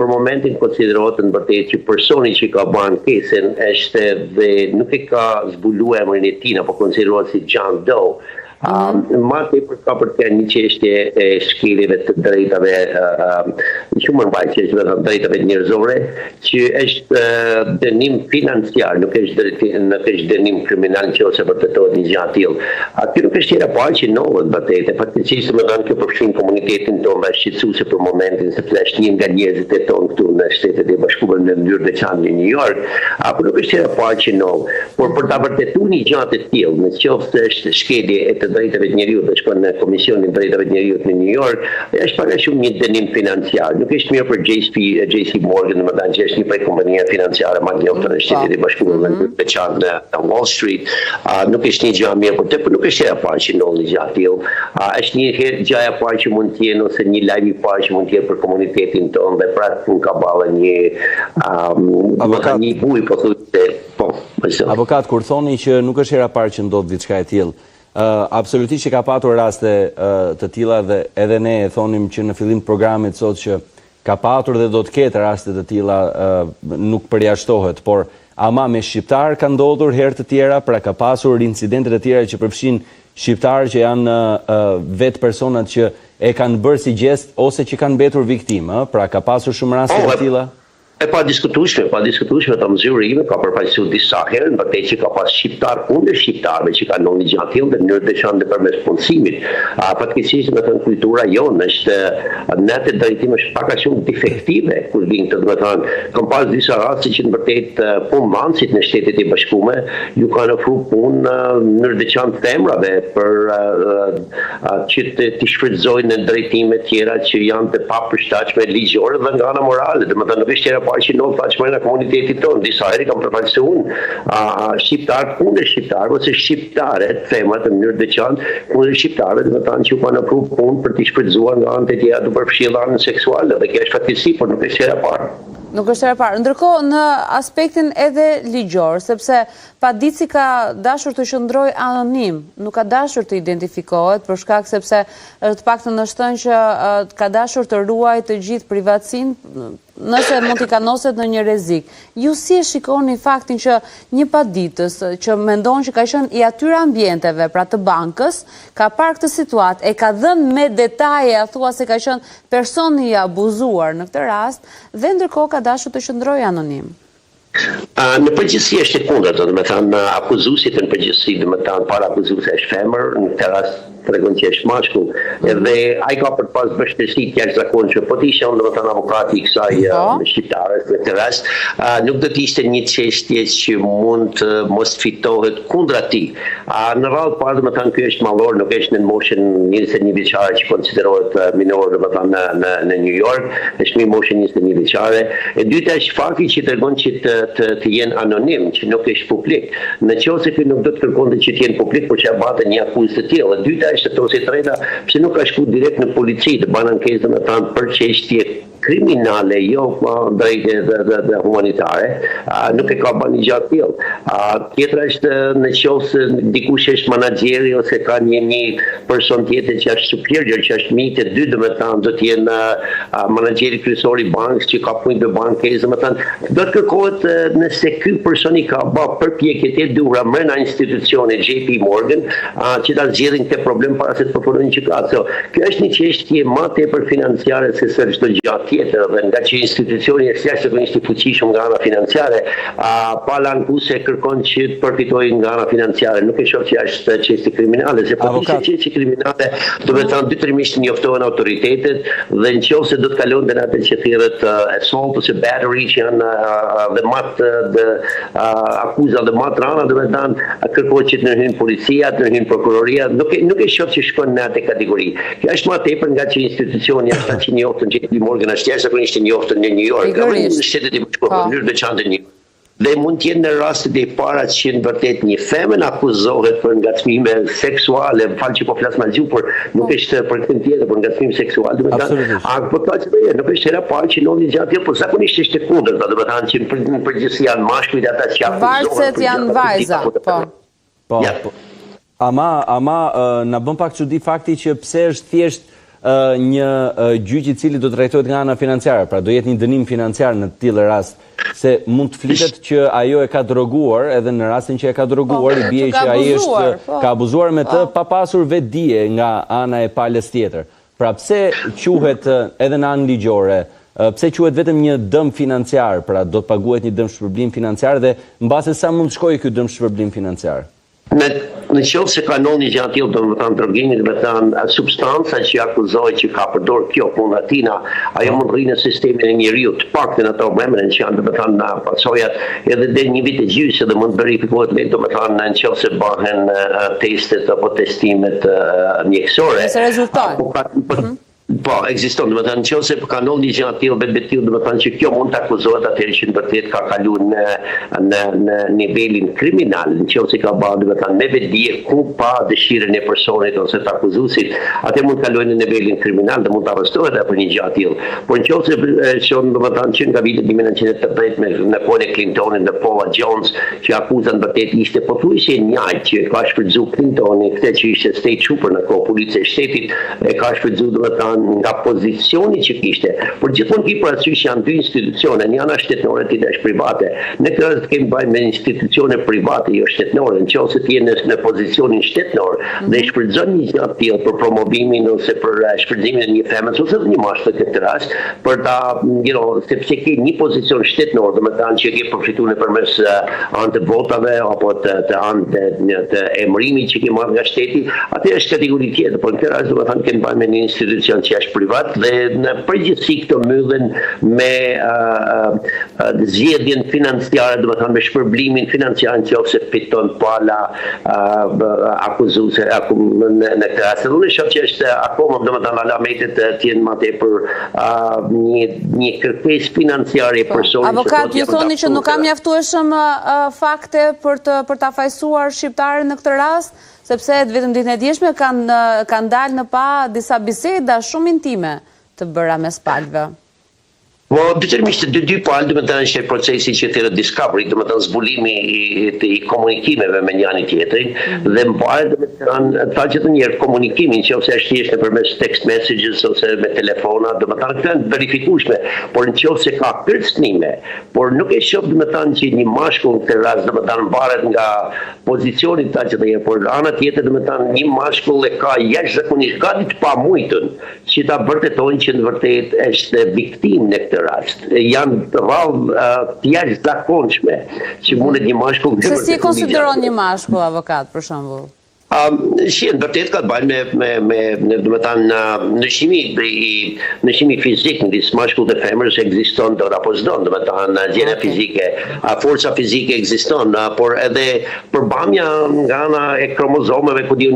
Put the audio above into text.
për momentin konsiderohet në vërtet që personi që ka bërë ankesën është dhe nuk e ka zbuluar emrin e tij, apo konsiderohet si John Doe. Ma tepër ka për të një çështje e shkeljeve të drejtave shumë mbajtjes të drejtave njerëzore, që është dënim financiar, nuk është dënim kriminal nëse vërtetohet një gjë e tillë. Aty nuk është hera parë që nohet vërtet, faktikisht më kanë kjo përfshin komunitetin tonë dhe shqetësuese për momentin, sepse është një nga njerëzit e tonë këtu në Shtetet e Bashkuara në mënyrë veçantë në New York, apo nuk është hera parë që nohet, por për ta vërtetuar një gjë të tillë, nëse është shkelje e drejtave të njeriut dhe shkon në Komisionin Drejtave të Njeriut në New York, është para shumë një dënim financiar. Nuk është mirë për JP Morgan, domethënë që është një prej kompanive financiare më të njohura në Shtetet e Bashkuara në veçantë në Wall Street. Nuk është një gjë e mirë për të, por nuk është e parë që ndodh një gjë e tillë. Është një gjë e parë që mund të jenë ose një lajm i parë që mund të jetë për komunitetin tonë dhe pra pun ka ballë një buj po thotë po. Avokat, kur thoni që nuk është hera parë që ndodh diçka e tillë, absolutisht që ka patur raste të tilla dhe edhe ne e thonim që në fillim të programit sot që ka patur dhe do të ketë raste të tilla, nuk përjashtohet, por ama me shqiptar ka ndodhur herë të tjera, pra ka pasur incidente të tjera që përfshin shqiptar që janë vetë personat që e kanë bërë si gjest ose që kanë mbetur viktimë, pra ka pasur shumë raste të tilla. E pa diskutueshme ta mëzyrime, ka përfaqësuar disa herë, në vërtetë që ka pas shqiptar kundër shqiptarëve që kanë ndonjë gjë të tillë në mënyrë të veçantë përmes punësimit. Faktikisht me thënë kultura jonë është në atë drejtim është pak a shumë defektive kur vjen të domethënë, kam pas disa raste që në vërtetë punëdhënësit në Shtetet e Bashkuara ju kanë ofruar punë në mënyrë të veçantë femrave për që të shfrytëzojnë në drejtime të tjera që janë të papërshtatshme ligjore dhe nga ana morale, domethënë nuk është që në tashmë në komunitetit tonë, disa herë kam përfaqësuar shqiptar kundër shqiptar ose shqiptare, femrat në mënyrë të veçantë kundër shqiptarëve, domethënë që kanë ofruar punë për të shfrytëzuar nga anë të tjera të përfshirë anën seksuale, dhe kjo është fatkeqësi, por nuk është hera e parë. Nuk është hera e parë. Ndërkohë në aspektin edhe ligjor, sepse Padici ka dashur të qëndrojë anonim, nuk ka dashur të identifikohet për shkak sepse të paktën është thënë që ka dashur të ruajë të gjithë privatësinë nëse mund t'i kanoset në një rrezik. Ju si e shikoni faktin që një paditës që mendon që ka qenë i atyre ambienteve, pra të bankës, ka parë këtë situatë, e ka dhënë me detaje, thua se ka qenë personi i abuzuar në këtë rast, dhe ndërkohë ka dashur të qëndrojë anonim? Në përgjithësi është e kundërta, domethënë akuzuesit në përgjithësi, domethënë para akuzuesi është femër, në këtë rast tregon që është mashkull, dhe ai ka për pas vështirësi të jashtëzakonshme, po të ishte domethënë avokati i kësaj shqiptare në këtë rast, nuk do të ishte një çështje që mund të mos fitohet kundra tij. Në radhë parë domethënë ky është mallor, nuk është në moshën 21 vjeçare që konsiderohet minor domethënë në New York, është në moshën 21 vjeçare. E dyta është fakti që tregon që të jenë anonim, që nuk është publik. Nëse ky nuk do të kërkonte që të jenë publik, por që bëhet një akuzë të tillë. E dyta është ose e treta, pse nuk ka shkuar direkt në polici të bënë ankesë domethënë për çështje kriminale, jo drejtë dhe humanitare, nuk e ka bërë një gjatë tillë. Tjetra është nëse dikush është menaxheri ose ka një person tjetër që është superior, që është mik të dy, domethënë do të jenë menaxheri kryesor i bankës që ka punë në bankë, domethënë do të kërkohet nëse ky person i ka bërë përpjekje të dhura brenda institucionit JP Morgan që ta zgjidhin këtë problem para se të përfundojnë gjykatë. Kjo është një çështje më tepër financiare se çdo gjë tjetër, dhe nga që institucioni është jashtëzakonisht i fuqishëm nga ana financiare, pa lankuse kërkon që të përfitojë nga ana financiare, nuk e shoh që është çështje kriminale, se po ishte çështje kriminale, do të thonë detyrimisht njoftohen autoritetet dhe nëse do të kalon në atë që thirret assault ose battery që janë dhe mat akuza dhe mat rana, do të thonë kërkohet që të ndërhyjnë policia, të ndërhyjnë prokuroria, nuk e shoh që shkon në atë kategori. Kjo është më tepër nga që institucioni është që njofton JP Morgan është jashtëzakonisht i njohur në New York, në Shtetet e Bashkuara, në mënyrë të veçantë në New York. Dhe mund të jenë në rastet e para që në vërtet një femër akuzohet për ngacmime seksuale, falë që po flas me gjuhë, por nuk është për këtë tjetër, për ngacmim seksual, domethënë, po thotë nuk është hera parë që ndonjë gjë tjetër, por zakonisht është e kundërta, domethënë që në përgjithësi janë mashkujt ata që akuzohen. Varset janë vajza, po. Ama na bën pak çudi fakti që pse është thjesht një gjyq I cili do të trajtohet nga ana financiare, pra do jetë një dënim financiar në të tillë rast, se mund të flitet që ajo e ka droguar, edhe në rastin që e ka droguar, I bie që ai ka abuzuar me të pa pasur vetë dije nga ana e palës tjetër. Pra pse quhet edhe në anë ligjore, pse quhet vetëm një dëm financiar, pra do të paguhet një dëm shpërblim financiar dhe mbase sa mund të shkojë ky dëm shpërblim financiar? Në qoftë se kanoni gjatë tillë, domethënë drogimi, domethënë substanca që akuzohet që ka përdorur kjo puna tina, ajo mund rrinë në sistemin e njeriu, të paktën ato problemet që janë domethënë pasojat edhe deri një vit e gjysmë dhe mund verifikohet me domethënë në qoftë se bëhen testet apo testimet mjekësore. Nëse rezultojnë. Po, ekziston, domethënë nëse kanoni gjatë tillë vetë tillë, domethënë që kjo mund të akuzohet atëherë që në vërtet ka kaluar në nivelin kriminal, nëse ka bërë domethënë me vetdije ku pa dëshirën e personit ose të akuzuesit, atë mund të kalojë në nivelin kriminal dhe mund të arrestohet për një gjë tillë. Por nëse shon domethënë që nga viti 1980 në kohën e Clintonit dhe Paula Jones, që akuzën vërtet ishte pothuajse njëjtë që ka shfrytzuar Clintoni, këtë që ishte state trooper në kohë policia e shtetit, e ka shfrytzuar domethënë nga pozicioni që kishte. Por gjithmonë ki parasysh janë dy institucione, njëna shtetërore, tjetra është private. Ne këtë rast kemi bajmë me institucione private, jo shtetërore, nëse ti je në pozicionin shtetëror dhe shfrytëzon një gjë të tillë për promovimin ose për shfrytëzimin e një femës ose një mashkull në këtë rast, për ta, sepse ke një pozicion shtetëror, domethënë që ke përfituar nëpërmes anë të votave apo të anë të emërimit që ke marrë nga shteti, atë është kategori tjetër, por në këtë rast domethënë kemi bajmë me një institucion që është privat dhe në përgjithësi këto mbyllen me zgjedhjen financiare, domethënë me shpërblimin financiar nëse fiton pala akuzuese në këtë rast. Unë shoh që është akoma domethënë alametet të jenë më tepër një kërkesë financiare e personit. Avokat, ju thoni që nuk ka mjaftueshëm fakte për ta fajsuar shqiptarin në këtë rast? Sepse vetëm ditën e djeshme kanë dalë në pa disa biseda shumë intime të bëra mes palëve. Po, detyrimisht dy palë, domethënë është procesi që thirrët discovery, domethënë zbulimi I komunikimeve me njëri tjetrin dhe mbajnë domethënë ta gjithë njëherë komunikimin, nëse është thjesht nëpërmes text messages ose me telefona, domethënë këto janë verifikueshme, por nëse ka kërcënime, por nuk e shoh domethënë që një mashkull në këtë rast domethënë mbaret nga pozicioni ta gjithë njëherë, por ana tjetër domethënë një mashkull e ka jashtëzakonisht gati të pamujtën që ta vërtetojnë që në vërtet është viktimë në këtë rast. Janë rrallë të jashtëzakonshme që mundet një mashkull. Se si konsideron një mashkull, avokat, për shembull? Në vërtet ka të bëjë me domethënë nëshimi fizik në disë mashkull të femrës ekziston apo s'do, domethënë gjendja fizike, forca fizike ekziston, por edhe përbamja nga ana e kromozomeve ku diun